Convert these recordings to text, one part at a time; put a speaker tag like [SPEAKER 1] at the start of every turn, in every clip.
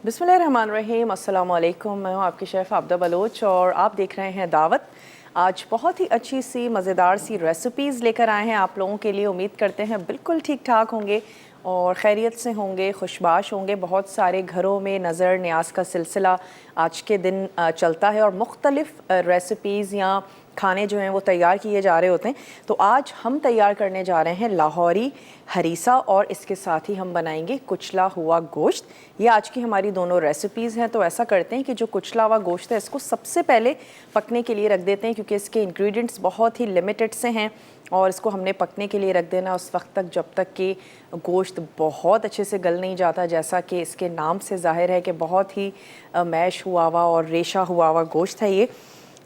[SPEAKER 1] बिस्मिल्लाहिर्रहमानिर्रहीम, अस्सलाम वालेकुम। मैं हूँ आपकी शेफ़ आबदा बलोच और आप देख रहे हैं दावत। आज बहुत ही अच्छी सी मज़ेदार सी रेसिपीज़ लेकर आए हैं आप लोगों के लिए। उम्मीद करते हैं बिल्कुल ठीक ठाक होंगे और खैरियत से होंगे, खुशबाश होंगे। बहुत सारे घरों में नज़र न्याज का सिलसिला आज के दिन चलता है और मुख्तलिफ़ रेसिपीज़ या खाने जो हैं वो तैयार किए जा रहे होते हैं। तो आज हम तैयार करने जा रहे हैं लाहौरी हरीसा और इसके साथ ही हम बनाएंगे कुचला हुआ गोश्त। ये आज की हमारी दोनों रेसिपीज़ हैं। तो ऐसा करते हैं कि जो कुचला हुआ गोश्त है इसको सबसे पहले पकने के लिए रख देते हैं, क्योंकि इसके इंग्रेडिएंट्स बहुत ही लिमिटेड से हैं और इसको हमने पकने के लिए रख देना उस वक्त तक जब तक कि गोश्त बहुत अच्छे से गल नहीं जाता। जैसा कि इसके नाम से ज़ाहिर है कि बहुत ही मैश हुआ हुआ और रेशा हुआ हुआ गोश्त है ये।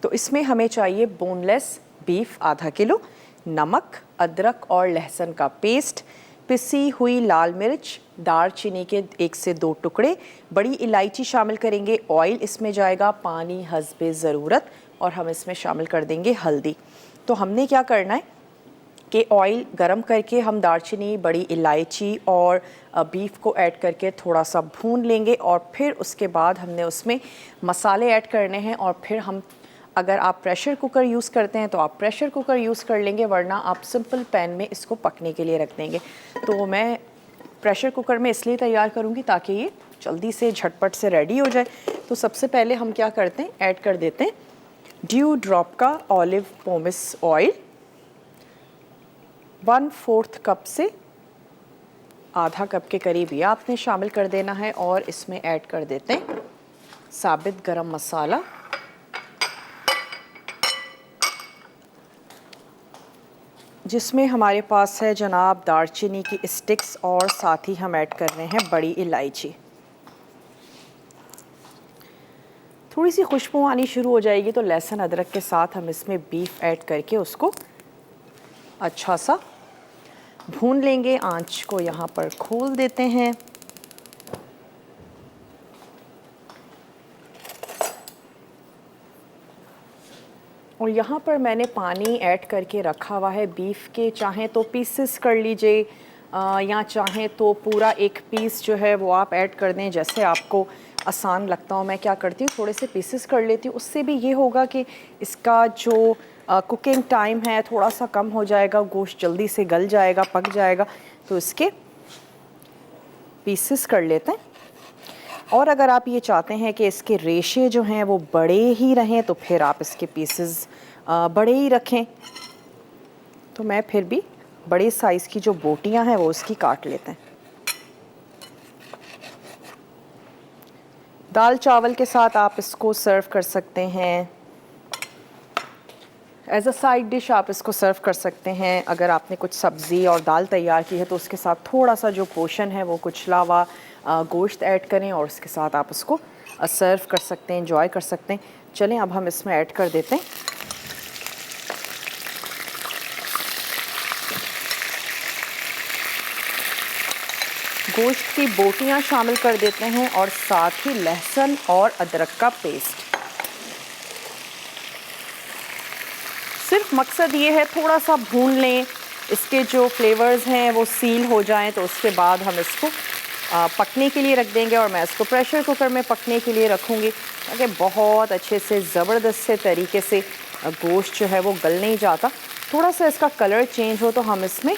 [SPEAKER 1] तो इसमें हमें चाहिए बोनलेस बीफ आधा किलो, नमक, अदरक और लहसुन का पेस्ट, पिसी हुई लाल मिर्च, दालचीनी के 1 से 2 टुकड़े, बड़ी इलायची शामिल करेंगे, ऑयल इसमें जाएगा, पानी हस्बे ज़रूरत और हम इसमें शामिल कर देंगे हल्दी। तो हमने क्या करना है कि ऑयल गरम करके हम दालचीनी, बड़ी इलायची और बीफ को ऐड करके थोड़ा सा भून लेंगे और फिर उसके बाद हमने उसमें मसाले ऐड करने हैं। और फिर हम, अगर आप प्रेशर कुकर यूज़ करते हैं तो आप प्रेशर कुकर यूज़ कर लेंगे, वरना आप सिंपल पैन में इसको पकने के लिए रख देंगे। तो मैं प्रेशर कुकर में इसलिए तैयार करूँगी ताकि ये जल्दी से झटपट से रेडी हो जाए। तो सबसे पहले हम क्या करते हैं, ऐड कर देते हैं ड्यू ड्रॉप का ऑलिव पोमिस ऑयल 1/4 कप से आधा कप के करीब ये आपने शामिल कर देना है। और इसमें ऐड कर देते हैं साबित गरम मसाला, जिसमें हमारे पास है जनाब दालचीनी की स्टिक्स और साथ ही हम ऐड कर रहे हैं बड़ी इलायची। थोड़ी सी खुशबू आनी शुरू हो जाएगी तो लहसुन अदरक के साथ हम इसमें बीफ ऐड करके उसको अच्छा सा भून लेंगे। आंच को यहाँ पर खोल देते हैं। और यहाँ पर मैंने पानी ऐड करके रखा हुआ है बीफ के। चाहें तो पीसेस कर लीजिए या चाहें तो पूरा एक पीस जो है वो आप ऐड कर दें, जैसे आपको आसान लगता हो। मैं क्या करती हूँ, थोड़े से पीसेस कर लेती हूँ। उससे भी ये होगा कि इसका जो कुकिंग टाइम है थोड़ा सा कम हो जाएगा, गोश्त जल्दी से गल जाएगा, पक जाएगा। तो इसके पीसेस कर लेते हैं। और अगर आप ये चाहते हैं कि इसके रेशे जो हैं वो बड़े ही रहें तो फिर आप इसके पीसेस बड़े ही रखें। तो मैं फिर भी बड़े साइज़ की जो बोटियां हैं वो उसकी काट लेते हैं। दाल चावल के साथ आप इसको सर्व कर सकते हैं, एज अ साइड डिश आप इसको सर्व कर सकते हैं। अगर आपने कुछ सब्ज़ी और दाल तैयार की है तो उसके साथ थोड़ा सा जो पोर्शन है वो कुचला हुआ गोश्त ऐड करें और उसके साथ आप उसको सर्व कर सकते हैं, एंजॉय कर सकते हैं। चलें अब हम इसमें ऐड कर देते हैं गोश्त की बोटियां शामिल कर देते हैं और साथ ही लहसुन और अदरक का पेस्ट। सिर्फ मकसद ये है थोड़ा सा भून लें, इसके जो फ्लेवर्स हैं वो सील हो जाएं, तो उसके बाद हम इसको पकने के लिए रख देंगे। और मैं इसको प्रेशर कुकर में पकने के लिए रखूँगी ताकि बहुत अच्छे से ज़बरदस्त से तरीके से गोश्त जो है वो गल नहीं जाता। थोड़ा सा इसका कलर चेंज हो तो हम इसमें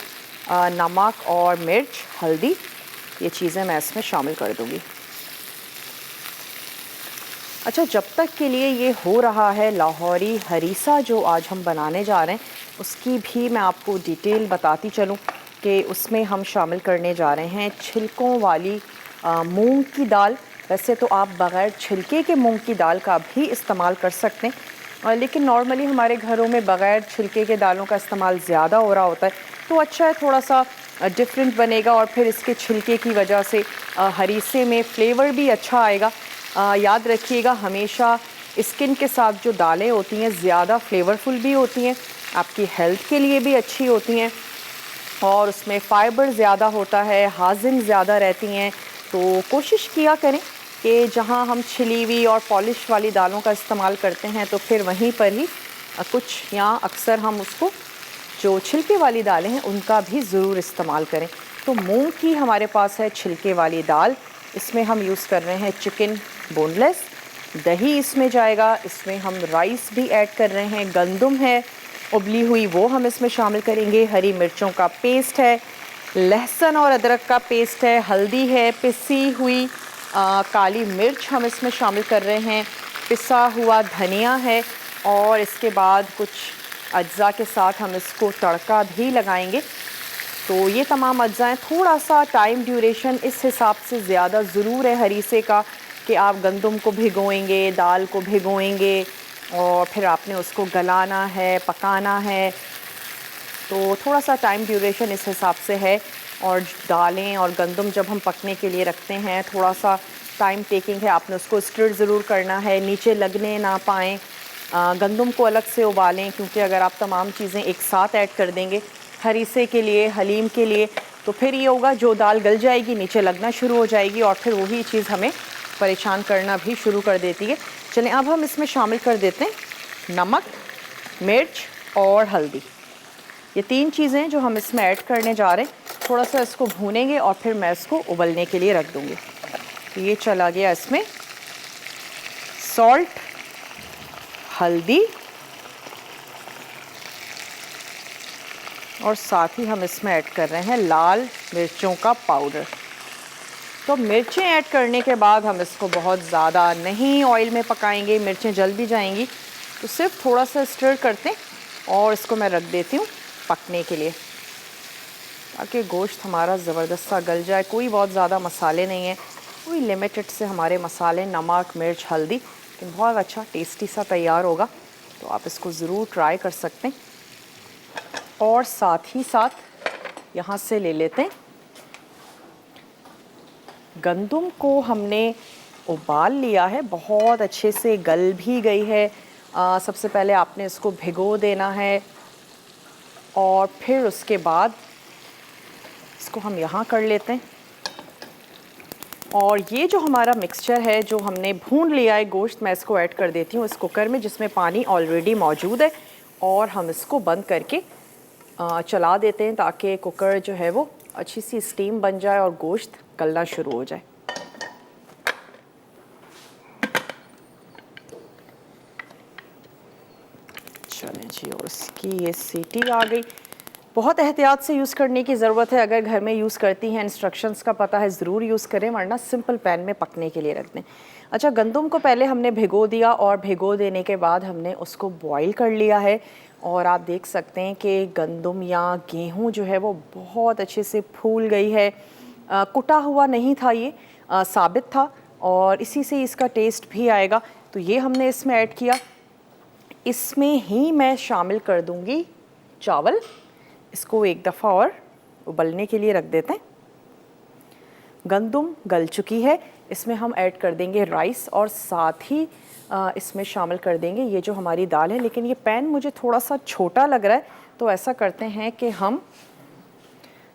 [SPEAKER 1] नमक और मिर्च, हल्दी, ये चीज़ें मैं इसमें शामिल कर दूँगी। अच्छा, जब तक के लिए ये हो रहा है, लाहौरी हरीसा जो आज हम बनाने जा रहे हैं उसकी भी मैं आपको डिटेल बताती चलूँ कि उसमें हम शामिल करने जा रहे हैं छिलकों वाली मूंग की दाल। वैसे तो आप बग़ैर छिलके के मूंग की दाल का भी इस्तेमाल कर सकते हैं, लेकिन नॉर्मली हमारे घरों में बग़ैर छिलके के दालों का इस्तेमाल ज़्यादा हो रहा होता है। तो अच्छा है, थोड़ा सा डिफरेंट बनेगा और फिर इसके छिलके की वजह से हरीसे में फ्लेवर भी अच्छा आएगा। याद रखिएगा, हमेशा स्किन के साथ जो दालें होती हैं ज़्यादा फ्लेवरफुल भी होती हैं, आपकी हेल्थ के लिए भी अच्छी होती हैं और उसमें फ़ाइबर ज़्यादा होता है, हाज़िम ज़्यादा रहती हैं। तो कोशिश किया करें कि जहां हम छिली हुई और पॉलिश वाली दालों का इस्तेमाल करते हैं तो फिर वहीं पर ही कुछ या अक्सर हम उसको जो छिलके वाली दालें हैं उनका भी ज़रूर इस्तेमाल करें। तो मूंग की हमारे पास है छिलके वाली दाल, इसमें हम यूज़ कर रहे हैं चिकन बोनलेस, दही इसमें जाएगा, इसमें हम राइस भी ऐड कर रहे हैं, गंदम है उबली हुई वो हम इसमें शामिल करेंगे, हरी मिर्चों का पेस्ट है, लहसुन और अदरक का पेस्ट है, हल्दी है, पिसी हुई काली मिर्च हम इसमें शामिल कर रहे हैं, पिसा हुआ धनिया है और इसके बाद कुछ अज्जा के साथ हम इसको तड़का भी लगाएंगे। तो ये तमाम अज्जाएँ, थोड़ा सा टाइम ड्यूरेशन इस हिसाब से ज़्यादा ज़रूर है हरीसे का कि आप गंदम को भिगोएंगे, दाल को भिगोएंगे और फिर आपने उसको गलाना है, पकाना है, तो थोड़ा सा टाइम ड्यूरेशन इस हिसाब से है। और दालें और गंदम जब हम पकने के लिए रखते हैं थोड़ा सा टाइम टेकिंग है, आपने उसको स्टिर ज़रूर करना है, नीचे लगने ना पाएँ। गंदम को अलग से उबालें क्योंकि अगर आप तमाम चीज़ें एक साथ ऐड कर देंगे हरीसे के लिए, हलीम के लिए, तो फिर ये होगा जो दाल गल जाएगी नीचे लगना शुरू हो जाएगी और फिर वही चीज़ हमें परेशान करना भी शुरू कर देती है। चलें अब हम इसमें शामिल कर देते हैं नमक, मिर्च और हल्दी। ये 3 चीज़ें जो हम इसमें ऐड करने जा रहे हैं, थोड़ा सा इसको भूनेंगे और फिर मैं इसको उबलने के लिए रख दूँगी। तो ये चला गया इसमें सॉल्ट, हल्दी और साथ ही हम इसमें ऐड कर रहे हैं लाल मिर्चों का पाउडर। तो मिर्चें ऐड करने के बाद हम इसको बहुत ज़्यादा नहीं ऑयल में पकाएंगे, मिर्चें जल भी जाएंगी, तो सिर्फ थोड़ा सा स्टर करते हैं और इसको मैं रख देती हूँ पकने के लिए ताकि गोश्त हमारा ज़बरदस्त सा गल जाए। कोई बहुत ज़्यादा मसाले नहीं है, कोई लिमिटेड से हमारे मसाले, नमक, मिर्च, हल्दी, लेकिन बहुत अच्छा टेस्टी सा तैयार होगा। तो आप इसको ज़रूर ट्राई कर सकते हैं। और साथ ही साथ यहाँ से ले लेते हैं गंदम को, हमने उबाल लिया है, बहुत अच्छे से गल भी गई है। सबसे पहले आपने इसको भिगो देना है और फिर उसके बाद इसको हम यहाँ कर लेते हैं। और ये जो हमारा मिक्सचर है जो हमने भून लिया है गोश्त, मैं इसको ऐड कर देती हूँ इस कुकर में जिसमें पानी ऑलरेडी मौजूद है और हम इसको बंद करके चला देते हैं ताकि कुकर जो है वो अच्छी सी स्टीम बन जाए और गोश्त गलना शुरू हो जाए। चलें जी, और इसकी ये सीटी आ गई। बहुत एहतियात से यूज़ करने की ज़रूरत है। अगर घर में यूज़ करती हैं, इंस्ट्रक्शंस का पता है, ज़रूर यूज़ करें, वरना सिंपल पैन में पकने के लिए रख दें। अच्छा, गंदम को पहले हमने भिगो दिया और भिगो देने के बाद हमने उसको बॉईल कर लिया है और आप देख सकते हैं कि गंदम या गेहूं जो है वो बहुत अच्छे से फूल गई है। कुटा हुआ नहीं था, ये साबित था और इसी से इसका टेस्ट भी आएगा। तो ये हमने इसमें ऐड किया। इसमें ही मैं शामिल कर दूंगी चावल। इसको एक दफ़ा और उबलने के लिए रख देते हैं। गंदम गल चुकी है, इसमें हम ऐड कर देंगे राइस और साथ ही इसमें शामिल कर देंगे ये जो हमारी दाल है। लेकिन ये पैन मुझे थोड़ा सा छोटा लग रहा है, तो ऐसा करते हैं कि हम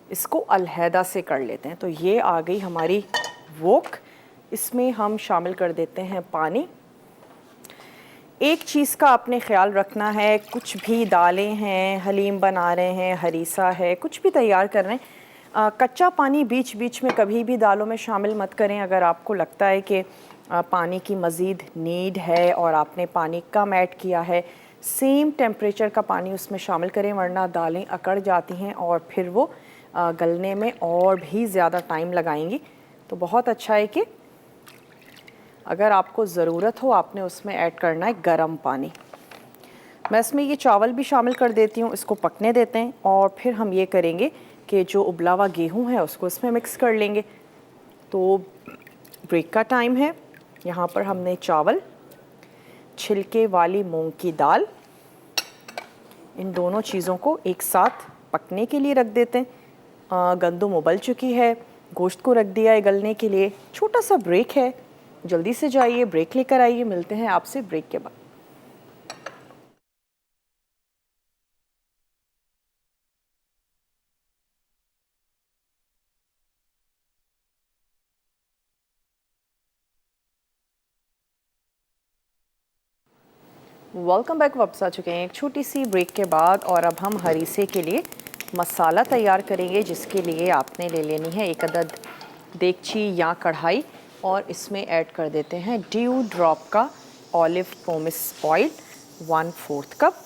[SPEAKER 1] इसको अलहदा से कर लेते हैं। तो ये आ गई हमारी वोक, इसमें हम शामिल कर देते हैं पानी। एक चीज़ का आपने ख्याल रखना है, कुछ भी दालें हैं, हलीम बना रहे हैं, हरीसा है, कुछ भी तैयार कर रहे हैं, कच्चा पानी बीच बीच में कभी भी दालों में शामिल मत करें। अगर आपको लगता है कि पानी की मज़ीद नीड है और आपने पानी कम ऐड किया है, सेम टेम्परेचर का पानी उसमें शामिल करें, वरना दालें अकड़ जाती हैं और फिर वो गलने में और भी ज़्यादा टाइम लगाएंगी। तो बहुत अच्छा है कि अगर आपको ज़रूरत हो आपने उसमें ऐड करना है गर्म पानी। मैं इसमें ये चावल भी शामिल कर देती हूँ, इसको पकने देते हैं और फिर हम ये करेंगे कि जो उबला हुआ गेहूँ है उसको इसमें मिक्स कर लेंगे। तो ब्रेक का टाइम है। यहाँ पर हमने चावल, छिलके वाली मूंग की दाल, इन दोनों चीज़ों को एक साथ पकने के लिए रख देते हैं। गंदम उबल चुकी है, गोश्त को रख दिया है गलने के लिए। छोटा सा ब्रेक है, जल्दी से जाइए, ब्रेक लेकर आइए। मिलते हैं आपसे ब्रेक के बाद। Welcome back. वापस आ चुके हैं एक छोटी सी ब्रेक के बाद और अब हम हरीसे के लिए मसाला तैयार करेंगे, जिसके लिए आपने ले लेनी है एक अदद देगची या कढ़ाई और इसमें ऐड कर देते हैं ड्यू ड्रॉप का ऑलिव पोमेस ऑयल 1/4 कप,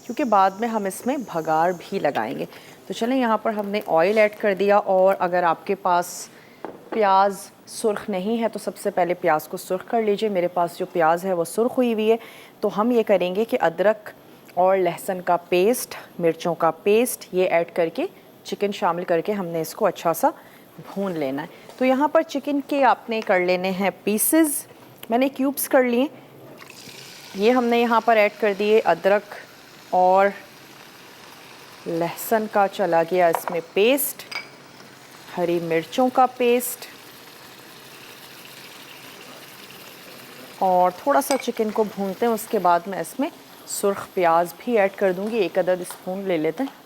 [SPEAKER 1] क्योंकि बाद में हम इसमें भगार भी लगाएंगे। तो चलें, यहाँ पर हमने ऑयल ऐड कर दिया। और अगर आपके पास प्याज सुर्ख नहीं है तो सबसे पहले प्याज को सुर्ख कर लीजिए। मेरे पास जो प्याज है वो सुर्ख हुई हुई है। तो हम ये करेंगे कि अदरक और लहसुन का पेस्ट, मिर्चों का पेस्ट ये ऐड करके चिकन शामिल करके हमने इसको अच्छा सा भून लेना है। तो यहाँ पर चिकन के आपने कर लेने हैं पीसेस, मैंने क्यूब्स कर लिए। ये हमने यहाँ पर ऐड कर दिए अदरक और लहसुन का चला गया इसमें पेस्ट, हरी मिर्चों का पेस्ट, और थोड़ा सा चिकन को भूनते हैं। उसके बाद मैं इसमें सुर्ख प्याज भी ऐड कर दूंगी, 1 अदद स्पून ले लेते हैं।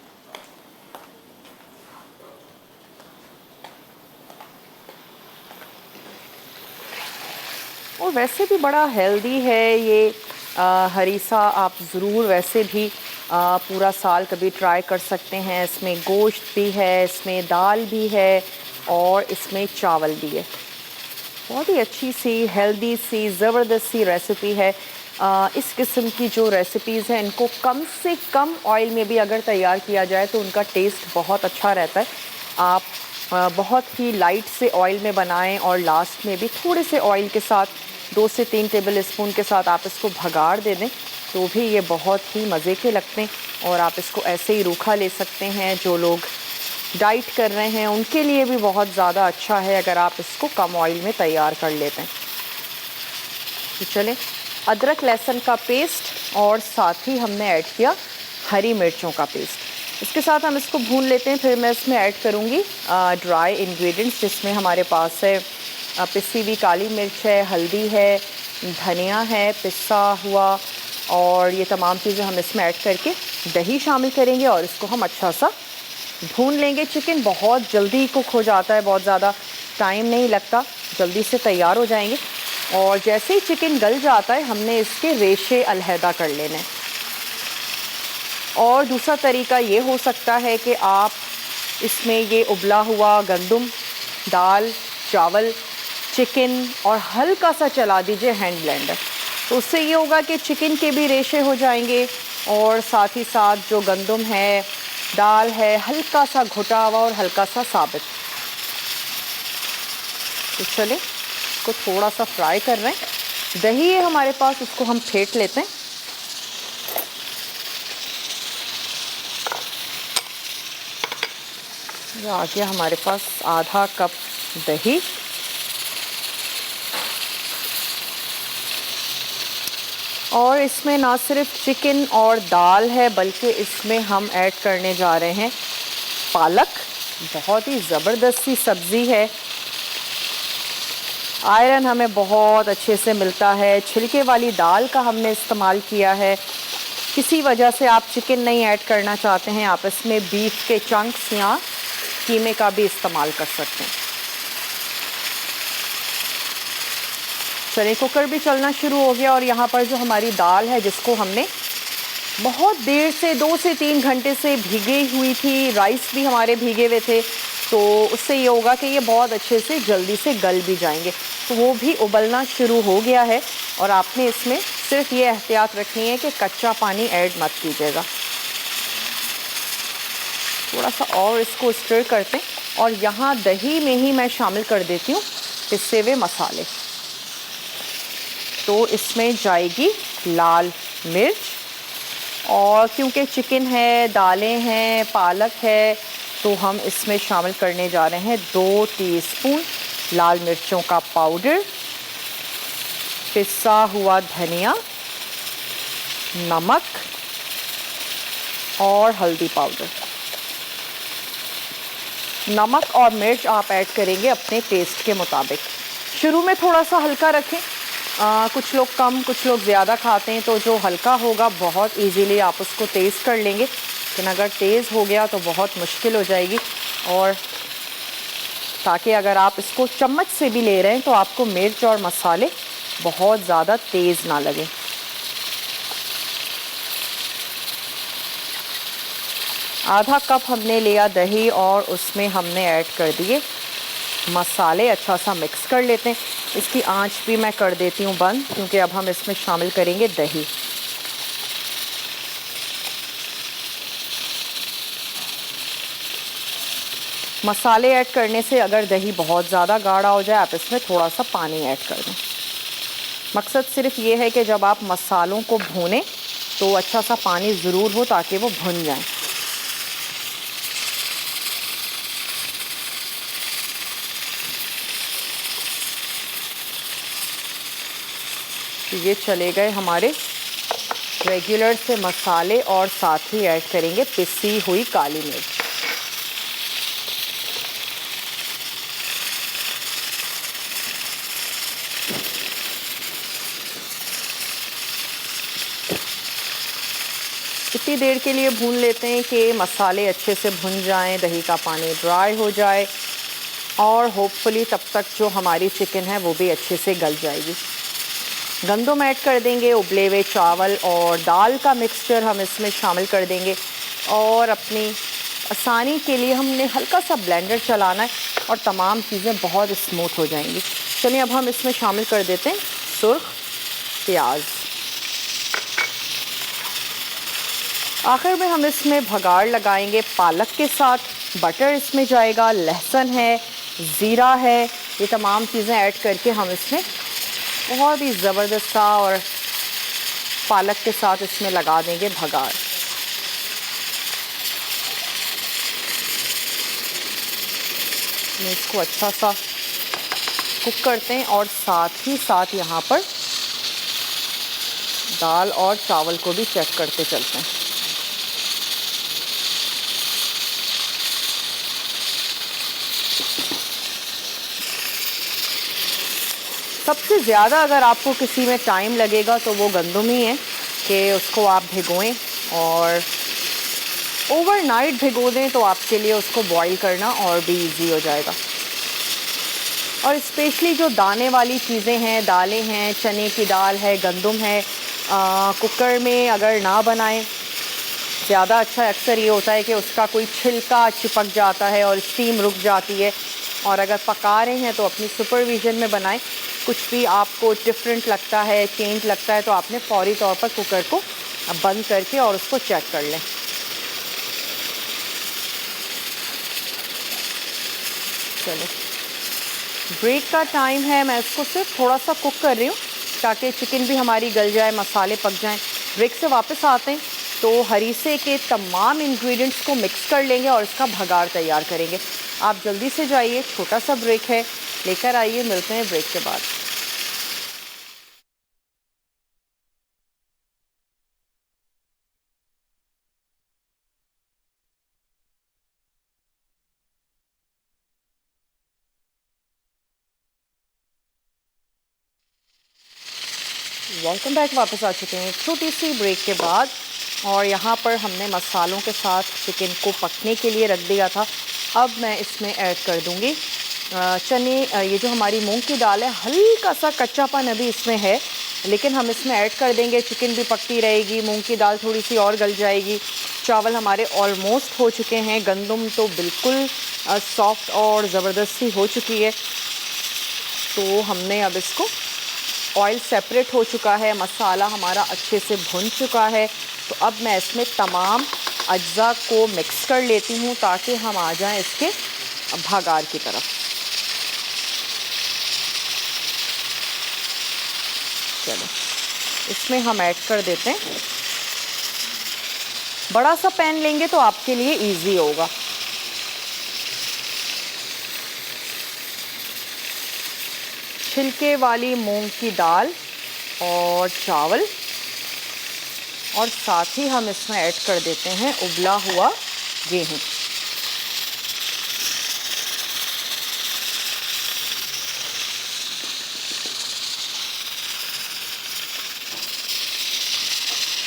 [SPEAKER 1] और वैसे भी बड़ा हेल्दी है ये हरीसा, आप ज़रूर वैसे भी पूरा साल कभी ट्राई कर सकते हैं। इसमें गोश्त भी है, इसमें दाल भी है और इसमें चावल भी है। बहुत ही अच्छी सी हेल्दी सी ज़बरदस्त सी रेसिपी है। इस किस्म की जो रेसिपीज़ हैं इनको कम से कम ऑयल में भी अगर तैयार किया जाए तो उनका टेस्ट बहुत अच्छा रहता है। आप बहुत ही लाइट से ऑयल में बनाएं और लास्ट में भी थोड़े से ऑयल के साथ 2 से 3 टेबल स्पून के साथ आप इसको भगाड़ दे दें तो भी ये बहुत ही मज़े के लगते हैं। और आप इसको ऐसे ही रूखा ले सकते हैं। जो लोग डाइट कर रहे हैं उनके लिए भी बहुत ज़्यादा अच्छा है अगर आप इसको कम ऑयल में तैयार कर लेते हैं। तो चलें, अदरक लहसुन का पेस्ट और साथ ही हमने ऐड किया हरी मिर्चों का पेस्ट, इसके साथ हम इसको भून लेते हैं। फिर मैं इसमें ऐड करूँगी ड्राई इंग्रेडिएंट्स, जिसमें हमारे पास है पिसी हुई काली मिर्च है, हल्दी है, धनिया है पिसा हुआ, और ये तमाम चीज़ें हम इसमें ऐड करके दही शामिल करेंगे और इसको हम अच्छा सा भून लेंगे। चिकन बहुत जल्दी कुक हो जाता है, बहुत ज़्यादा टाइम नहीं लगता, जल्दी से तैयार हो जाएंगे। और जैसे ही चिकन गल जाता है हमने इसके रेशे अलहदा कर लेने हैं। और दूसरा तरीका ये हो सकता है कि आप इसमें ये उबला हुआ गंदम, दाल, चावल, चिकन और हल्का सा चला दीजिए हैंड ब्लेंडर, तो उससे ये होगा कि चिकन के भी रेशे हो जाएंगे और साथ ही साथ जो गंदम है, दाल है, हल्का सा घुटा हुआ और हल्का सा साबित। तो चलें, इसको थोड़ा सा फ्राई कर रहे हैं। दही है हमारे पास, उसको हम फेंट लेते हैं। ये आ गया हमारे पास आधा कप दही। और इसमें ना सिर्फ चिकन और दाल है बल्कि इसमें हम ऐड करने जा रहे हैं पालक। बहुत ही ज़बरदस्त सी सब्ज़ी है, आयरन हमें बहुत अच्छे से मिलता है। छिलके वाली दाल का हमने इस्तेमाल किया है। किसी वजह से आप चिकन नहीं ऐड करना चाहते हैं, आप इसमें बीफ के चंक्स या कीमे का भी इस्तेमाल कर सकते हैं। चलिए, कुकर भी चलना शुरू हो गया और यहाँ पर जो हमारी दाल है जिसको हमने बहुत देर से 2 से 3 घंटे से भीगी हुई थी, राइस भी हमारे भीगे हुए थे, तो उससे ये होगा कि ये बहुत अच्छे से जल्दी से गल भी जाएंगे। तो वो भी उबलना शुरू हो गया है और आपने इसमें सिर्फ ये एहतियात रखनी है कि कच्चा पानी ऐड मत कीजिएगा। थोड़ा सा और इसको स्टर करते हैं और यहाँ दही में ही मैं शामिल कर देती हूँ पिसे हुए मसाले। तो इसमें जाएगी लाल मिर्च, और क्योंकि चिकन है, दालें हैं, पालक है, तो हम इसमें शामिल करने जा रहे हैं 2 टीस्पून लाल मिर्चों का पाउडर, पिसा हुआ धनिया, नमक और हल्दी पाउडर। नमक और मिर्च आप ऐड करेंगे अपने टेस्ट के मुताबिक। शुरू में थोड़ा सा हल्का रखें, कुछ लोग कम, कुछ लोग ज़्यादा खाते हैं, तो जो हल्का होगा बहुत इजीली आप उसको तेज़ कर लेंगे, लेकिन अगर तेज़ हो गया तो बहुत मुश्किल हो जाएगी। और ताकि अगर आप इसको चम्मच से भी ले रहे हैं तो आपको मिर्च और मसाले बहुत ज़्यादा तेज़ ना लगे। आधा कप हमने लिया दही और उसमें हमने ऐड कर दिए मसाले अच्छा सा मिक्स कर लेते हैं। इसकी आंच भी मैं कर देती हूँ बंद, क्योंकि अब हम इसमें शामिल करेंगे दही। मसाले ऐड करने से अगर दही बहुत ज़्यादा गाढ़ा हो जाए, आप इसमें थोड़ा सा पानी ऐड कर दें। मकसद सिर्फ ये है कि जब आप मसालों को भूनें तो अच्छा सा पानी ज़रूर हो, ताकि वो भुन जाएं। ये चले गए हमारे रेगुलर से मसाले, और साथ ही ऐड करेंगे पिसी हुई काली मिर्च। इतनी देर के लिए भून लेते हैं कि मसाले अच्छे से भुन जाएं, दही का पानी ड्राई हो जाए, और होपफुली तब तक जो हमारी चिकन है वो भी अच्छे से गल जाएगी। गंदम ऐड कर देंगे, उबले हुए चावल और दाल का मिक्सचर हम इसमें शामिल कर देंगे, और अपनी आसानी के लिए हमने हल्का सा ब्लेंडर चलाना है और तमाम चीज़ें बहुत स्मूथ हो जाएंगी। चलिए अब हम इसमें शामिल कर देते हैं सुर्ख प्याज। आखिर में हम इसमें भगाड़ लगाएंगे पालक के साथ, बटर इसमें जाएगा, लहसुन है, ज़ीरा है, ये तमाम चीज़ें ऐड करके हम इसमें बहुत ही ज़बरदस्त सा, और पालक के साथ इसमें लगा देंगे भगाड़। इसको अच्छा सा कुक करते हैं, और साथ ही साथ यहाँ पर दाल और चावल को भी चेक करते चलते हैं। सबसे ज़्यादा अगर आपको किसी में टाइम लगेगा तो वो गंदम ही है कि उसको आप भिगोएं, और ओवरनाइट भिगो दें तो आपके लिए उसको बॉईल करना और भी इजी हो जाएगा। और स्पेशली जो दाने वाली चीज़ें हैं, दालें हैं, चने की दाल है, गंदम है, कुकर में अगर ना बनाएं ज़्यादा अच्छा। अक्सर ये होता है कि उसका कोई छिलका चिपक जाता है और स्टीम रुक जाती है, और अगर पका रहे हैं तो अपनी सुपरविजन में बनाएं। कुछ भी आपको डिफरेंट लगता है, चेंज लगता है, तो आपने फौरी तौर पर कुकर को बंद करके और उसको चेक कर लें। चलो, ब्रेक का टाइम है, मैं इसको सिर्फ थोड़ा सा कुक कर रही हूँ ताकि चिकन भी हमारी गल जाए, मसाले पक जाएं। ब्रेक से वापस आते हैं तो हरीसे के तमाम इंग्रेडिएंट्स को मिक्स कर लेंगे और इसका भगाड़ तैयार करेंगे। आप जल्दी से जाइए, छोटा सा ब्रेक है, लेकर आइए, मिलते हैं ब्रेक के बाद। वेलकम बैक, वापस आ चुके हैं छोटी सी ब्रेक के बाद, और यहाँ पर हमने मसालों के साथ चिकन को पकने के लिए रख दिया था। अब मैं इसमें ऐड कर दूँगी चने। ये जो हमारी मूंग की दाल है, हल्का सा कच्चापन अभी इसमें है, लेकिन हम इसमें ऐड कर देंगे। चिकन भी पकती रहेगी, मूंग की दाल थोड़ी सी और गल जाएगी। चावल हमारे ऑलमोस्ट हो चुके हैं, गंदम तो बिल्कुल सॉफ्ट और ज़बरदस्ती हो चुकी है। तो हमने अब इसको, ऑयल सेपरेट हो चुका है, मसाला हमारा अच्छे से भुन चुका है। तो अब मैं इसमें तमाम अज्जा को मिक्स कर लेती हूँ ताकि हम आ जाएं इसके भगाड़ की तरफ। चलो, इसमें हम ऐड कर देते हैं। बड़ा सा पैन लेंगे तो आपके लिए इजी होगा। छिलके वाली मूंग की दाल और चावल, और साथ ही हम इसमें ऐड कर देते हैं उबला हुआ गेहूं।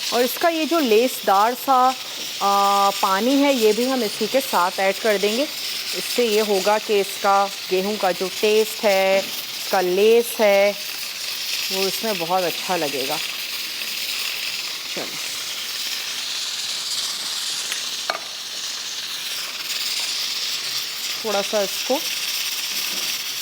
[SPEAKER 1] और इसका ये जो लेसदार सा पानी है, ये भी हम इसी के साथ ऐड कर देंगे। इससे ये होगा कि इसका गेहूं का जो टेस्ट है, इसका लेस है, वो इसमें बहुत अच्छा लगेगा। चलो, थोड़ा सा इसको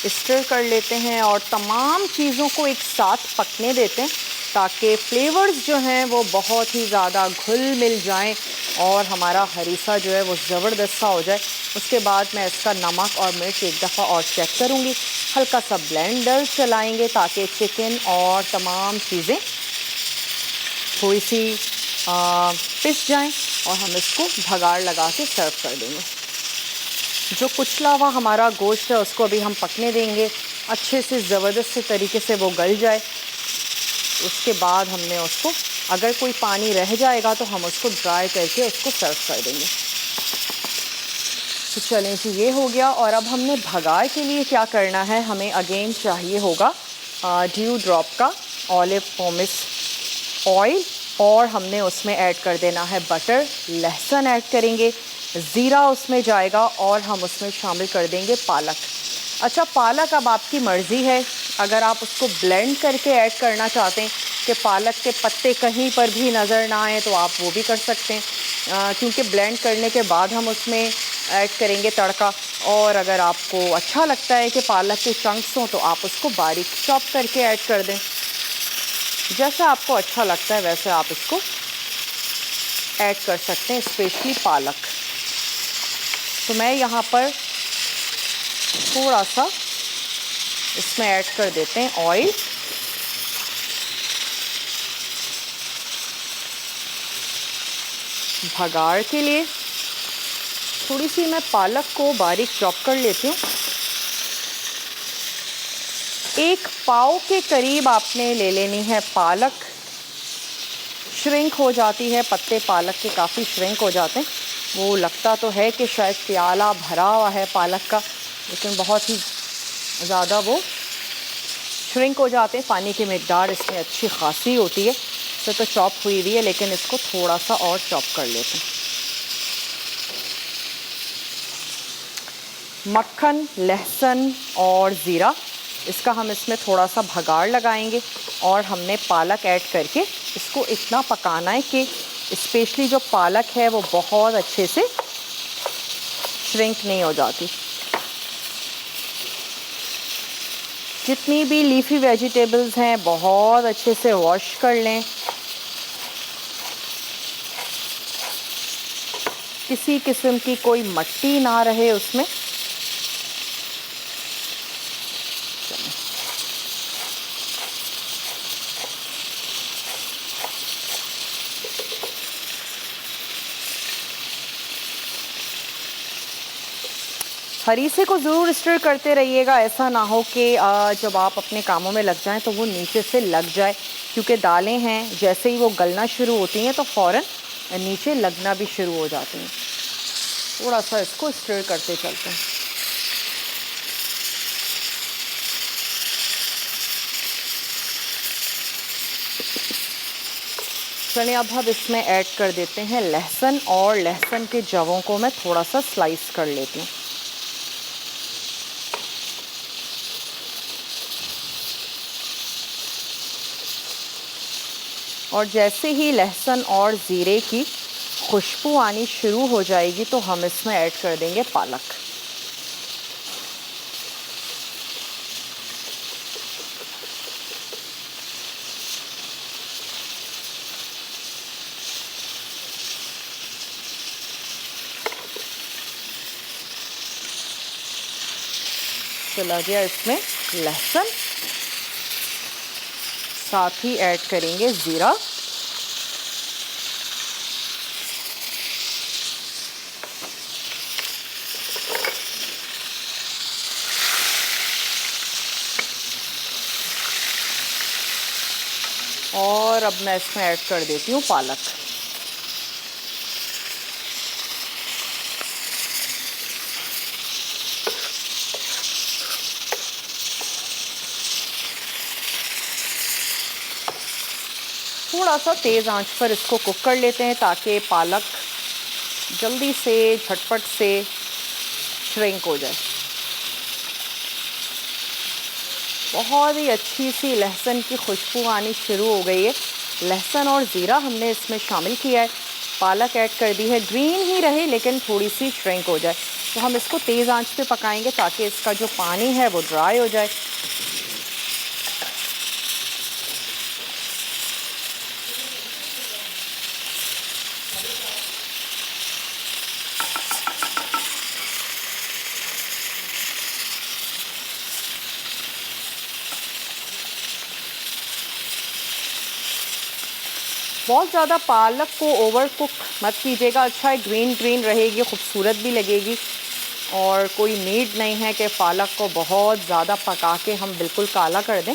[SPEAKER 1] स्टर कर लेते हैं और तमाम चीज़ों को एक साथ पकने देते हैं ताकि फ्लेवर्स जो हैं वो बहुत ही ज़्यादा घुल मिल जाएं और हमारा हरीसा जो है वो ज़बरदस्त सा हो जाए। उसके बाद मैं इसका नमक और मिर्च एक दफ़ा और चेक करूँगी। हल्का सा ब्लेंडर चलाएंगे ताकि चिकन और तमाम चीज़ें थोड़ी सी पिस जाएं और हम इसको भगाड़ लगा के सर्व कर देंगे। जो कुचला हुआ हमारा गोश्त है उसको अभी हम पकने देंगे अच्छे से, ज़बरदस्त तरीके से वो गल जाए। उसके बाद हमने उसको, अगर कोई पानी रह जाएगा तो हम उसको ड्राई करके उसको सर्व कर देंगे। तो चलें जी, ये हो गया। और अब हमने भगाड़ के लिए क्या करना है, हमें अगेन चाहिए होगा ड्यू ड्रॉप का ऑलिव पोमिस ऑयल और हमने उसमें ऐड कर देना है बटर, लहसुन ऐड करेंगे, ज़ीरा उसमें जाएगा और हम उसमें शामिल कर देंगे पालक। अच्छा, पालक अब आपकी मर्ज़ी है, अगर आप उसको ब्लेंड करके ऐड करना चाहते हैं कि पालक के पत्ते कहीं पर भी नज़र ना आए तो आप वो भी कर सकते हैं, क्योंकि ब्लेंड करने के बाद हम उसमें ऐड करेंगे तड़का। और अगर आपको अच्छा लगता है कि पालक के चंक्स हों तो आप उसको बारीक चॉप करके ऐड कर दें। जैसा आपको अच्छा लगता है वैसे आप इसको ऐड कर सकते हैं, स्पेशली पालक। तो मैं यहाँ पर थोड़ा सा इसमें ऐड कर देते हैं ऑयल। भगाड़ के लिए थोड़ी सी मैं पालक को बारीक चॉप कर लेती हूँ। 1 पाव के करीब आपने ले लेनी है पालक। श्रिंक हो जाती है, पत्ते पालक के काफ़ी श्रिंक हो जाते हैं। वो लगता तो है कि शायद प्याला भरा हुआ है पालक का, लेकिन बहुत ही ज़्यादा वो श्रिंक हो जाते हैं। पानी की मिकदार इसमें अच्छी खासी होती है। तो चॉप हुई हुई है, लेकिन इसको थोड़ा सा और चॉप कर लेते हैं। मक्खन, लहसुन और ज़ीरा, इसका हम इसमें थोड़ा सा भगाड़ लगाएंगे और हमने पालक ऐड करके इसको इतना पकाना है कि स्पेशली जो पालक है वो बहुत अच्छे से श्रिंक नहीं हो जाती। जितनी भी लीफी वेजिटेबल्स हैं बहुत अच्छे से वॉश कर लें, किसी किस्म की कोई मट्टी ना रहे उसमें। हरीसे को ज़रूर स्टर करते रहिएगा, ऐसा ना हो कि जब आप अपने कामों में लग जाएं तो वो नीचे से लग जाए, क्योंकि दालें हैं जैसे ही वो गलना शुरू होती हैं तो फ़ौरन नीचे लगना भी शुरू हो जाती हैं। थोड़ा सा इसको स्टर करते चलते हैं। चलिए, अब हम इसमें ऐड कर देते हैं लहसुन, और लहसुन के जवों को मैं थोड़ा सा स्लाइस कर लेती हूँ। और जैसे ही लहसुन और ज़ीरे की खुशबू आनी शुरू हो जाएगी तो हम इसमें ऐड कर देंगे पालक। चला गया इसमें लहसुन, साथ ही ऐड करेंगे ज़ीरा, और अब मैं इसमें ऐड कर देती हूँ पालक। थोड़ा सा तेज़ आंच पर इसको कुक कर लेते हैं ताकि पालक जल्दी से झटपट से श्रिंक हो जाए। बहुत ही अच्छी सी लहसुन की खुशबू आनी शुरू हो गई है। लहसुन और ज़ीरा हमने इसमें शामिल किया है, पालक ऐड कर दी है, ग्रीन ही रहे लेकिन थोड़ी सी श्रिंक हो जाए। तो हम इसको तेज़ आंच पे पकाएंगे ताकि इसका जो पानी है वो ड्राई हो जाए। बहुत ज़्यादा पालक को ओवर कुक मत कीजिएगा। अच्छा है, ग्रीन ग्रीन रहेगी, खूबसूरत भी लगेगी। और कोई नीड नहीं है कि पालक को बहुत ज़्यादा पका के हम बिल्कुल काला कर दें।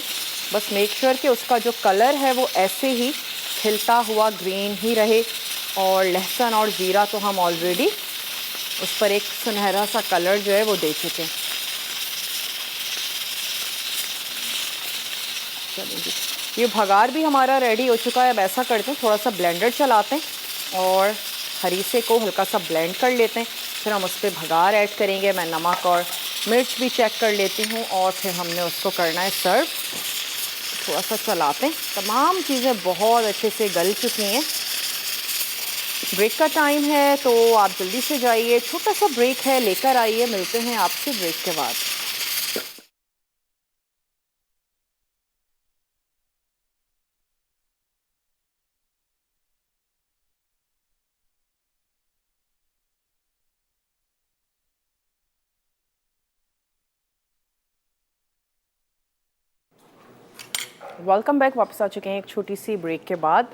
[SPEAKER 1] बस मेक श्योर कि उसका जो कलर है वो ऐसे ही खिलता हुआ ग्रीन ही रहे। और लहसुन और ज़ीरा तो हम ऑलरेडी उस पर एक सुनहरा सा कलर जो है वो दे चुके हैं। चलिए, ये भगार भी हमारा रेडी हो चुका है। अब ऐसा करते हैं, थोड़ा सा ब्लेंडर चलाते हैं और हरीसे को हल्का सा ब्लेंड कर लेते हैं। फिर हम उस पर भगार ऐड करेंगे। मैं नमक और मिर्च भी चेक कर लेती हूँ और फिर हमने उसको करना है सर्व। थोड़ा सा चलाते हैं। तमाम चीज़ें बहुत अच्छे से गल चुकी हैं। ब्रेक का टाइम है तो आप जल्दी से जाइए, छोटा सा ब्रेक है, लेकर आइए। मिलते हैं आपसे ब्रेक के बाद। Welcome back. वापस आ चुके हैं एक छोटी सी ब्रेक के बाद।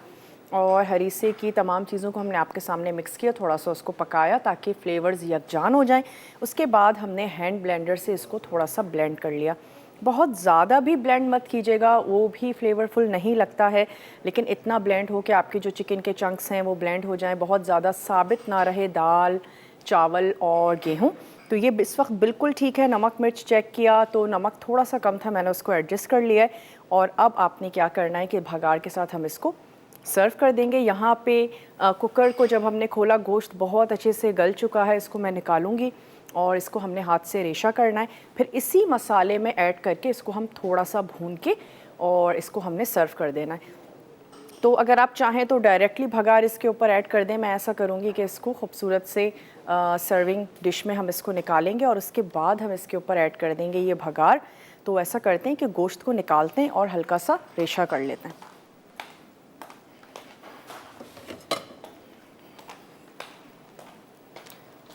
[SPEAKER 1] और हरीसे की तमाम चीज़ों को हमने आपके सामने मिक्स किया, थोड़ा सा उसको पकाया ताकि फ्लेवर्स यकजान हो जाएं। उसके बाद हमने हैंड ब्लेंडर से इसको थोड़ा सा ब्लेंड कर लिया। बहुत ज़्यादा भी ब्लेंड मत कीजिएगा, वो भी फ्लेवरफुल नहीं लगता है। लेकिन इतना ब्लेंड हो कि आपके जो चिकन के चंक्स हैं वो ब्लेंड हो जाएं, बहुत ज़्यादा साबित ना रहे दाल, चावल और गेहूँ। तो ये इस वक्त बिल्कुल ठीक है। नमक मिर्च चेक किया तो नमक थोड़ा सा कम था, मैंने उसको एडजस्ट कर लिया है। और अब आपने क्या करना है कि भगार के साथ हम इसको सर्व कर देंगे। यहाँ पे कुकर को जब हमने खोला, गोश्त बहुत अच्छे से गल चुका है। इसको मैं निकालूंगी और इसको हमने हाथ से रेशा करना है। फिर इसी मसाले में ऐड करके इसको हम थोड़ा सा भून के और इसको हमने सर्व कर देना है। तो अगर आप चाहें तो डायरेक्टली भगार इसके ऊपर ऐड कर दें। मैं ऐसा करूँगी कि इसको खूबसूरत से सर्विंग डिश में हम इसको निकालेंगे और उसके बाद हम इसके ऊपर ऐड कर देंगे ये भगार। तो ऐसा करते हैं कि गोश्त को निकालते हैं और हल्का सा रेशा कर लेते हैं।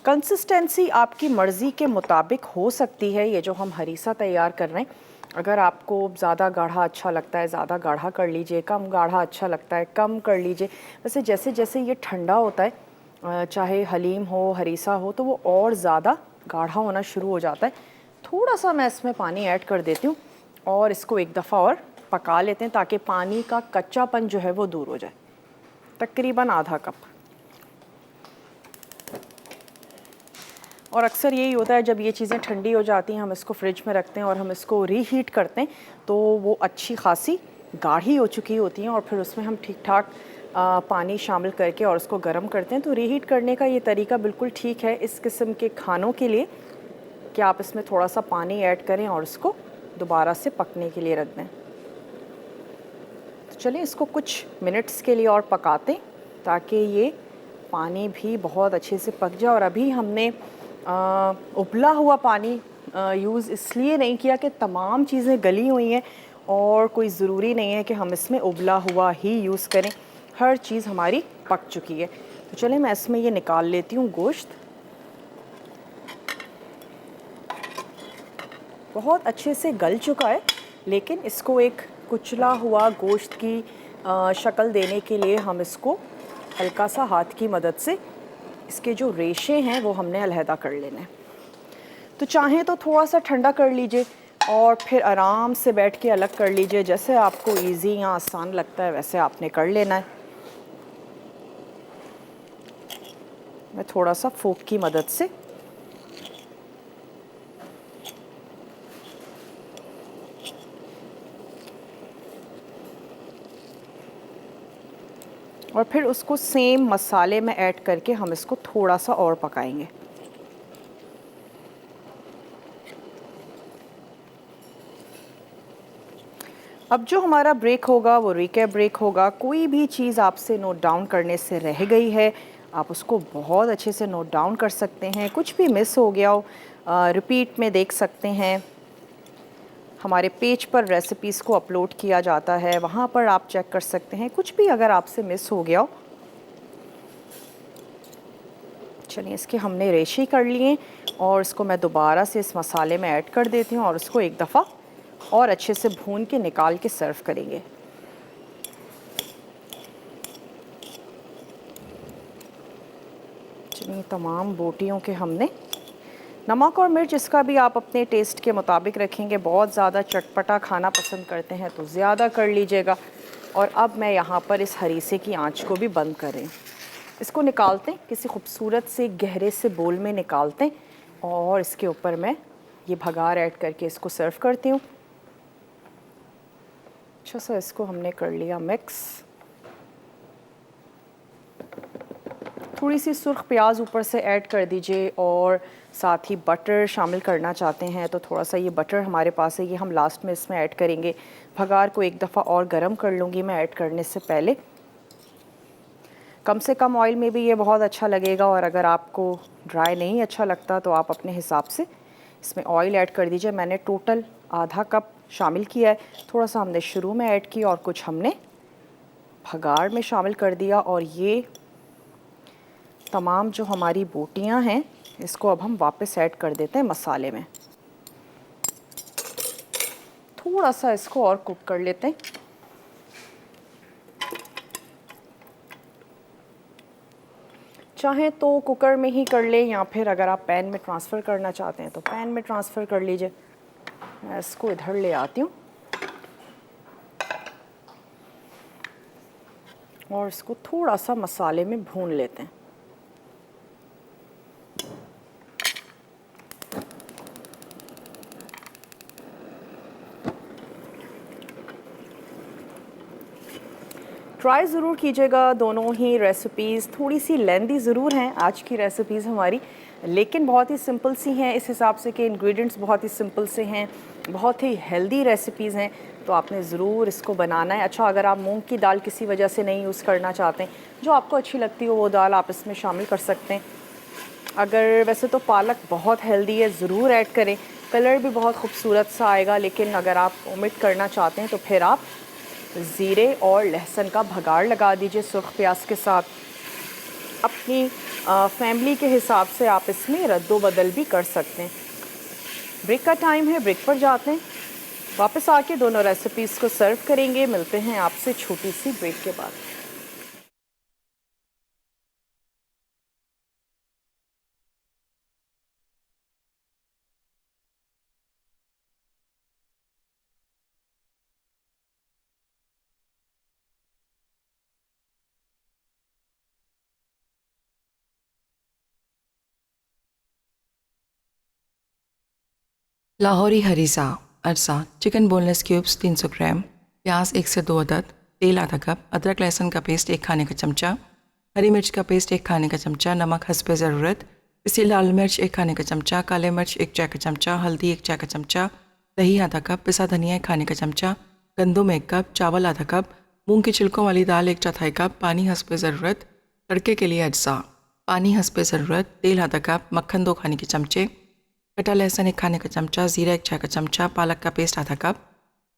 [SPEAKER 1] कंसिस्टेंसी आपकी मर्ज़ी के मुताबिक हो सकती है। ये जो हम हरीसा तैयार कर रहे हैं, अगर आपको ज़्यादा गाढ़ा अच्छा लगता है ज़्यादा गाढ़ा कर लीजिए, कम गाढ़ा अच्छा लगता है कम कर लीजिए। वैसे जैसे जैसे ये ठंडा होता है, चाहे हलीम हो हरीसा हो, तो वो और ज़्यादा गाढ़ा होना शुरू हो जाता है। थोड़ा सा मैं इसमें पानी ऐड कर देती हूँ और इसको एक दफ़ा और पका लेते हैं ताकि पानी का कच्चापन जो है वो दूर हो जाए। तकरीबन आधा कप। और अक्सर यही होता है, जब ये चीज़ें ठंडी हो जाती हैं हम इसको फ्रिज में रखते हैं और हम इसको रीहीट करते हैं तो वो अच्छी खासी गाढ़ी हो चुकी होती हैं और फिर उसमें हम ठीक ठाक पानी शामिल करके और उसको गर्म करते हैं। तो रीहीट करने का ये तरीका बिल्कुल ठीक है इस किस्म के खानों के लिए कि आप इसमें थोड़ा सा पानी ऐड करें और उसको दोबारा से पकने के लिए रख दें। तो चलिए इसको कुछ मिनट्स के लिए और पकाते हैं ताकि ये पानी भी बहुत अच्छे से पक जाए। और अभी हमने उबला हुआ पानी यूज़ इसलिए नहीं किया कि तमाम चीज़ें गली हुई हैं और कोई ज़रूरी नहीं है कि हम इसमें उबला हुआ ही यूज़ करें। हर चीज़ हमारी पक चुकी है। तो चलिए मैं इसमें ये निकाल लेती हूँ गोश्त। बहुत अच्छे से गल चुका है, लेकिन इसको एक कुचला हुआ गोश्त की शक्ल देने के लिए हम इसको हल्का सा हाथ की मदद से इसके जो रेशे हैं वो हमने अलहदा कर लेने हैं। तो चाहें तो थोड़ा सा ठंडा कर लीजिए और फिर आराम से बैठ के अलग कर लीजिए। जैसे आपको इजी या आसान लगता है वैसे आपने कर लेना है। मैं थोड़ा सा फोक की मदद से और फिर उसको सेम मसाले में ऐड करके हम इसको थोड़ा सा और पकाएंगे। अब जो हमारा ब्रेक होगा वो रिकैप ब्रेक होगा। कोई भी चीज़ आपसे नोट डाउन करने से रह गई है, आप उसको बहुत अच्छे से नोट डाउन कर सकते हैं। कुछ भी मिस हो गया हो रिपीट में देख सकते हैं। हमारे पेज पर रेसिपीज़ को अपलोड किया जाता है, वहाँ पर आप चेक कर सकते हैं कुछ भी अगर आपसे मिस हो गया हो। चलिए इसके हमने रेशे कर लिए और इसको मैं दोबारा से इस मसाले में ऐड कर देती हूँ और उसको एक दफ़ा और अच्छे से भून के निकाल के सर्व करेंगे। चलिए तमाम बोटियों के हमने नमक और मिर्च इसका भी आप अपने टेस्ट के मुताबिक रखेंगे। बहुत ज़्यादा चटपटा खाना पसंद करते हैं तो ज़्यादा कर लीजिएगा। और अब मैं यहाँ पर इस हरीसे की आंच को भी बंद करें, इसको निकालते हैं किसी खूबसूरत से गहरे से बोल में निकालते हैं और इसके ऊपर मैं ये भगार ऐड करके इसको सर्व करती हूँ। अच्छा सा इसको हमने कर लिया मिक्स। थोड़ी सी सुर्ख प्याज ऊपर से ऐड कर दीजिए और साथ ही बटर शामिल करना चाहते हैं तो थोड़ा सा ये बटर हमारे पास है, ये हम लास्ट में इसमें ऐड करेंगे। भगार को एक दफ़ा और गरम कर लूँगी मैं ऐड करने से पहले। कम से कम ऑयल में भी ये बहुत अच्छा लगेगा और अगर आपको ड्राई नहीं अच्छा लगता तो आप अपने हिसाब से इसमें ऑयल ऐड कर दीजिए। मैंने टोटल आधा कप शामिल किया है। थोड़ा सा हमने शुरू में ऐड किया और कुछ हमने भगार में शामिल कर दिया। और ये तमाम जो हमारी बोटियां हैं इसको अब हम वापस ऐड कर देते हैं मसाले में। थोड़ा सा इसको और कुक कर लेते हैं। चाहें तो कुकर में ही कर लें या फिर अगर आप पैन में ट्रांसफ़र करना चाहते हैं तो पैन में ट्रांसफ़र कर लीजिए। मैं इसको इधर ले आती हूँ और इसको थोड़ा सा मसाले में भून लेते हैं। ट्राई ज़रूर कीजिएगा दोनों ही रेसिपीज़। थोड़ी सी लेंदी ज़रूर हैं आज की रेसिपीज़ हमारी, लेकिन बहुत ही सिंपल सी हैं इस हिसाब से कि इंग्रेडिएंट्स बहुत ही सिंपल से हैं, बहुत ही हेल्दी रेसिपीज़ हैं। तो आपने ज़रूर इसको बनाना है। अच्छा, अगर आप मूंग की दाल किसी वजह से नहीं यूज़ करना चाहते, जो आपको अच्छी लगती हो वो दाल आप इसमें शामिल कर सकते हैं। अगर वैसे तो पालक बहुत हेल्दी है, ज़रूर ऐड करें, कलर भी बहुत खूबसूरत सा आएगा। लेकिन अगर आप ओमिट करना चाहते हैं तो फिर आप ज़ीरे और लहसुन का भगाड़ लगा दीजिए सुर्ख प्याज के साथ। अपनी फैमिली के हिसाब से आप इसमें रद्दो बदल भी कर सकते हैं। ब्रेक का टाइम है, ब्रेक पर जाते हैं। वापस आके दोनों रेसिपीज़ को सर्व करेंगे। मिलते हैं आपसे छोटी सी ब्रेक के बाद।
[SPEAKER 2] लाहौरी हरीसा अरसा चिकन बोनलेस क्यूब्स 300 ग्राम, प्याज 1 से 2 अदद, तेल आधा कप, अदरक लहसुन का पेस्ट 1 खाने का चमचा, हरी मिर्च का पेस्ट 1 खाने का चमचा, नमक हस्बे ज़रूरत, पिसी लाल मिर्च 1 खाने का चमचा, काले मिर्च 1 चाय का चमचा, हल्दी 1 चाय का चमचा, दही आधा कप, पिसा धनिया 1 खाने का चमचा, गंदम 1 कप, चावल आधा कप, मूंग की छिलकों वाली दाल 1/4 कप, पानी हस्बे ज़रूरत। तड़के के लिए अज्जा: पानी हस्बे ज़रूरत, तेल आधा कप, मक्खन 2 खाने के चमचे, कटा लहसुन 1 खाने का चमचा, ज़ीरा 1 चाय का चमचा, पालक का पेस्ट आधा कप।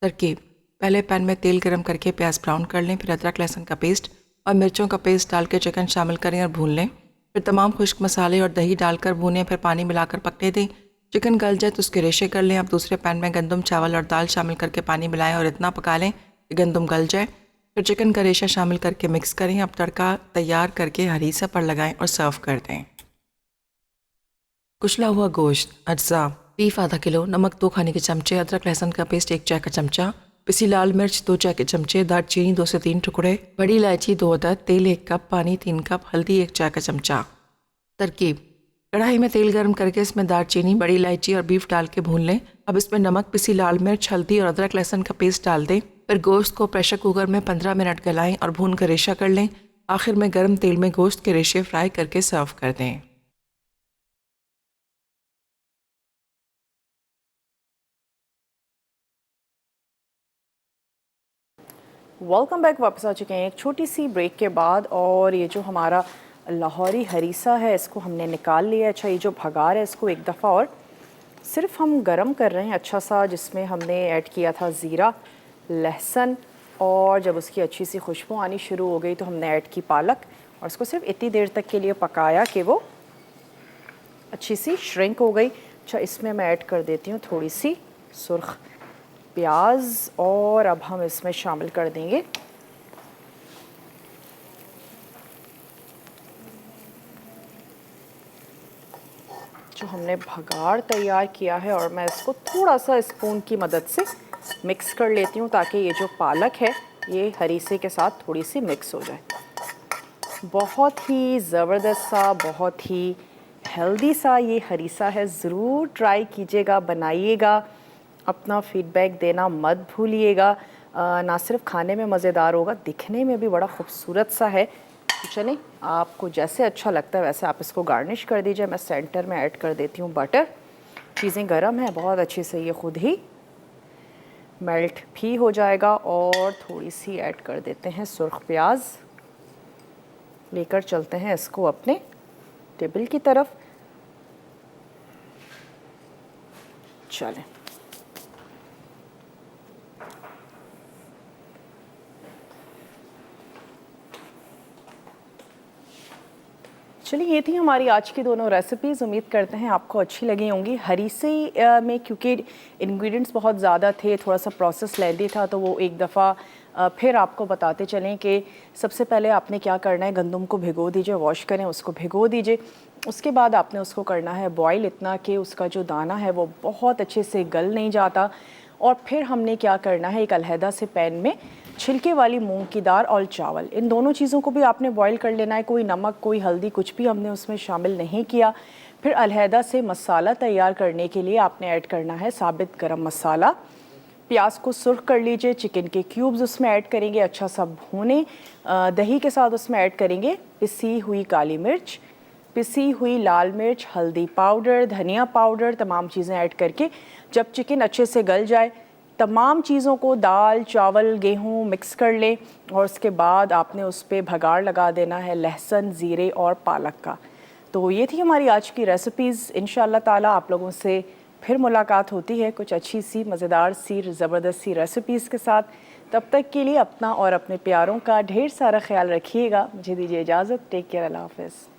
[SPEAKER 2] तरकीब: पहले पैन में तेल गरम करके प्याज ब्राउन कर लें, फिर अदरक लहसुन का पेस्ट और मिर्चों का पेस्ट डाल के चिकन शामिल करें और भून लें। फिर तमाम खुश्क मसाले और दही डालकर भूनें, फिर पानी मिलाकर पकने दें। चिकन गल जाए तो उसके रेशे कर लें। अब दूसरे पैन में गंदम, चावल और दाल शामिल करके पानी मिलाएं और इतना पका लें कि गंदम गल जाए। फिर चिकन का रेशा शामिल करके मिक्स करें। अब तड़का तैयार करके हरीसा पर लगाएं और सर्व कर दें। कुचला हुआ गोश्त अज्जा: बीफ आधा किलो, नमक 2 खाने के चमचे, अदरक लहसुन का पेस्ट 1 चाय का चमचा, पिसी लाल मिर्च 2 चाय के चमचे, दालचीनी 2 से 3 टुकड़े, बड़ी इलायची 2 अदद, तेल 1 कप, पानी 3 कप, हल्दी 1 चाय का चमचा। तरकीब: कढ़ाई में तेल गर्म करके इसमें दालचीनी, बड़ी इलायची और बीफ डाल के भून लें। अब इसमें नमक, पिसी लाल मिर्च, हल्दी और अदरक लहसुन का पेस्ट डाल दें। फिर गोश्त को प्रेशर कुकर में 15 मिनट गलाएं और भून कर रेशा कर लें। आखिर में गर्म तेल में गोश्त के रेशे फ्राई करके सर्व कर दें।
[SPEAKER 1] Welcome back. वापस आ चुके हैं एक छोटी सी ब्रेक के बाद। और ये जो हमारा लाहौरी हरीसा है, इसको हमने निकाल लिया। अच्छा, ये जो भगार है इसको एक दफ़ा और सिर्फ हम गरम कर रहे हैं अच्छा सा, जिसमें हमने ऐड किया था ज़ीरा, लहसुन, और जब उसकी अच्छी सी खुशबू आनी शुरू हो गई तो हमने ऐड की पालक, और इसको सिर्फ इतनी देर तक के लिए पकाया कि वो अच्छी सी श्रिंक हो गई। अच्छा, इसमें मैं ऐड कर देती हूँ थोड़ी सी सुर्ख प्याज, और अब हम इसमें शामिल कर देंगे जो हमने भगार तैयार किया है, और मैं इसको थोड़ा सा स्पून की मदद से मिक्स कर लेती हूँ ताकि ये जो पालक है ये हरीसे के साथ थोड़ी सी मिक्स हो जाए। बहुत ही ज़बरदस्त सा, बहुत ही हेल्दी सा ये हरीसा है। ज़रूर ट्राई कीजिएगा, बनाइएगा, अपना फीडबैक देना मत भूलिएगा। ना सिर्फ खाने में मज़ेदार होगा, दिखने में भी बड़ा खूबसूरत सा है। तो चलें, आपको जैसे अच्छा लगता है वैसे आप इसको गार्निश कर दीजिए। मैं सेंटर में ऐड कर देती हूँ बटर। चीज़ें गर्म हैं, बहुत अच्छे से ये ख़ुद ही मेल्ट भी हो जाएगा। और थोड़ी सी ऐड कर देते हैं सुर्ख प्याज। लेकर चलते हैं इसको अपने टेबल की तरफ। चलें, चलिए, ये थी हमारी आज की दोनों रेसिपीज़। उम्मीद करते हैं आपको अच्छी लगी होंगी। हरीसे में क्योंकि इंग्रेडिएंट्स बहुत ज़्यादा थे, थोड़ा सा प्रोसेस लेंदी था, तो वो एक दफ़ा फिर आपको बताते चलें कि सबसे पहले आपने क्या करना है। गंदम को भिगो दीजिए, वॉश करें, उसको भिगो दीजिए। उसके बाद आपने उसको करना है बॉयल, इतना कि उसका जो दाना है वो बहुत अच्छे से गल नहीं जाता। और फिर हमने क्या करना है, एक अलहदा से पैन में छिलके वाली मूंग की दाल और चावल, इन दोनों चीज़ों को भी आपने बॉईल कर लेना है। कोई नमक, कोई हल्दी, कुछ भी हमने उसमें शामिल नहीं किया। फिर अलहदा से मसाला तैयार करने के लिए आपने ऐड करना है साबित गरम मसाला। प्याज को सुर्ख कर लीजिए, चिकन के क्यूब्स उसमें ऐड करेंगे, अच्छा सा भूने। दही के साथ उसमें ऐड करेंगे पिसी हुई काली मिर्च, पिसी हुई लाल मिर्च, हल्दी पाउडर, धनिया पाउडर, तमाम चीज़ें ऐड करके जब चिकन अच्छे से गल जाए, तमाम चीज़ों को दाल, चावल, गेहूँ मिक्स कर लें। और उसके बाद आपने उस पर भगाड़ लगा देना है लहसुन, ज़ीरे और पालक का। तो ये थी हमारी आज की रेसिपीज़। इंशाअल्लाह ताला आप लोगों से फिर मुलाकात होती है कुछ अच्छी सी, मज़ेदार सी, ज़बरदस्त सी रेसिपीज़ के साथ। तब तक के लिए अपना और अपने प्यारों का ढेर सारा ख्याल रखिएगा। मुझे दीजिए इजाज़त। टेक केयर, अल्लाह हाफ़िज़।